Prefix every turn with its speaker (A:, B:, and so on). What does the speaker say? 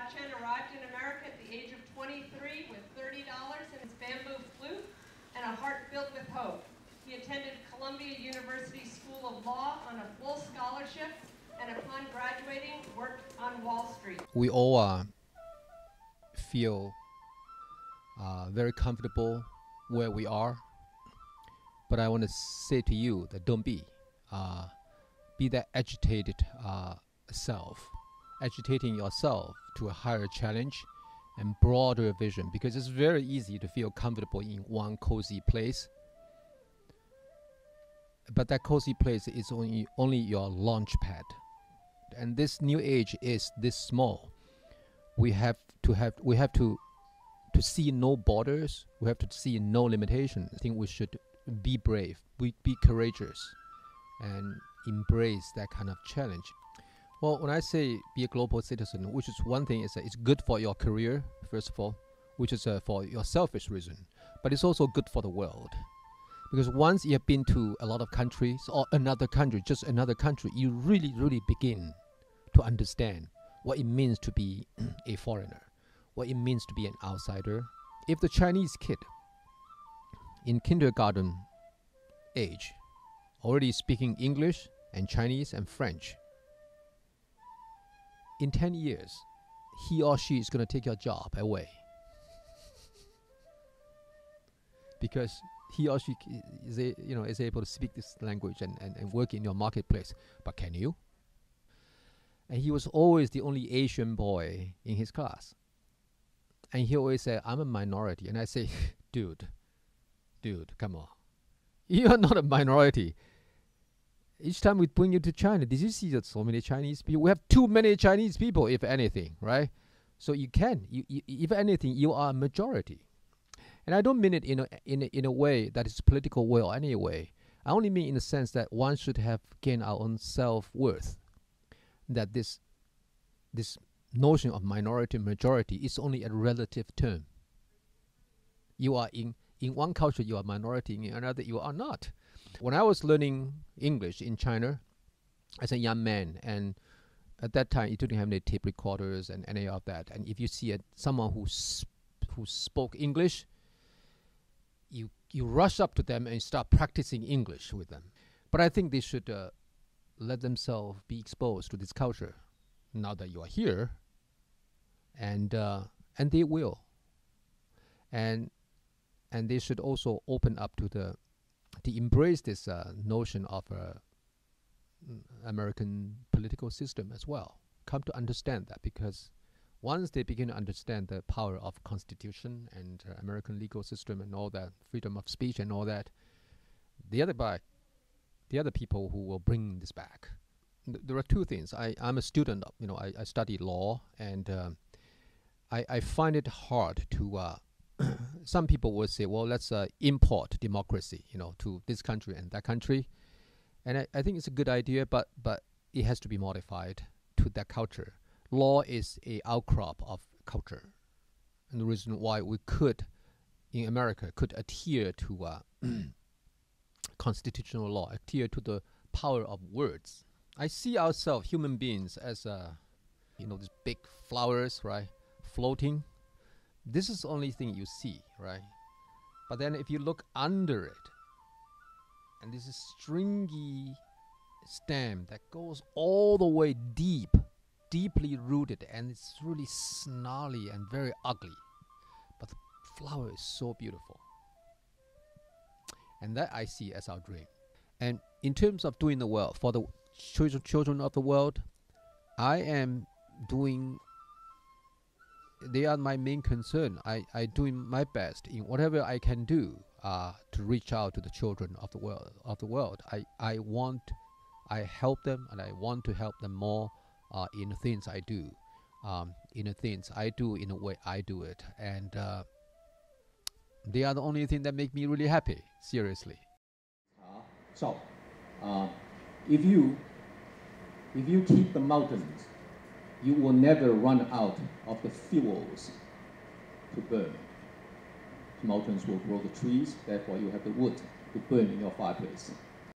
A: Chen arrived in America at the age of 23 with $30 in his bamboo flute and a heart filled with hope. He attended Columbia University School of Law on a full scholarship, and upon graduating, worked on Wall Street.
B: We all feel very comfortable where we are, but I want to say to you that don't be that agitated self, agitating yourself to a higher challenge and broader vision, because it's very easy to feel comfortable in one cozy place, but that cozy place is only your launch pad. And this new age is this small. We have to see no borders. We have to see no limitations. I think we should be brave, be courageous, and embrace that kind of challenge. Well, when I say be a global citizen, which is one thing, is that it's good for your career, first of all, which is for your selfish reason, but it's also good for the world. Because once you have been to a lot of countries, or another country, just another country, you really, really begin to understand what it means to be a foreigner, what it means to be an outsider. If the Chinese kid in kindergarten age already speaking English and Chinese and French, in 10 years, he or she is going to take your job away. Because he or she is able to speak this language and work in your marketplace. But can you? And he was always the only Asian boy in his class. And he always said, I'm a minority. And I say, dude, come on. You are not a minority. Each time we bring you to China, did you see that so many Chinese people? We have too many Chinese people, if anything, right? So you can, if anything, you are a majority. And I don't mean it in a way that is political way or any way. I only mean in the sense that one should have gained our own self-worth. That this notion of minority and majority is only a relative term. You are in one culture, you are minority, in another you are not. When I was learning English in China as a young man, and at that time you didn't have any tape recorders and any of that, and if you see someone who spoke English, you rush up to them and start practicing English with them. But I think they should let themselves be exposed to this culture now that you are here, and they will, and they should also open up to embrace this notion of American political system as well. Come to understand that, because once they begin to understand the power of Constitution and American legal system and all that, freedom of speech and all that, the other people who will bring this back. There are two things. I'm a student. I study law, and I find it hard to. Some people will say, well, let's import democracy, to this country and that country, and I think it's a good idea, but it has to be modified to that culture. Law is a outcrop of culture, and the reason why we could, in America, could adhere to constitutional law, adhere to the power of words. I see ourselves, human beings, as these big flowers, right, floating. This is the only thing you see, right? But then if you look under it, and this is stringy stem that goes all the way deeply rooted, and it's really snarly and very ugly. But the flower is so beautiful. And that I see as our dream. And in terms of doing the world, for the children of the world, I am doing... They are my main concern. I doing my best in whatever I can do to reach out to the children of the world. I help them, and I want to help them more in the things I do, in the way I do it, and they are the only thing that make me really happy. Seriously.
C: So, if you keep the mountains, you will never run out of the fuels to burn. The mountains will grow the trees, therefore you have the wood to burn in your fireplace.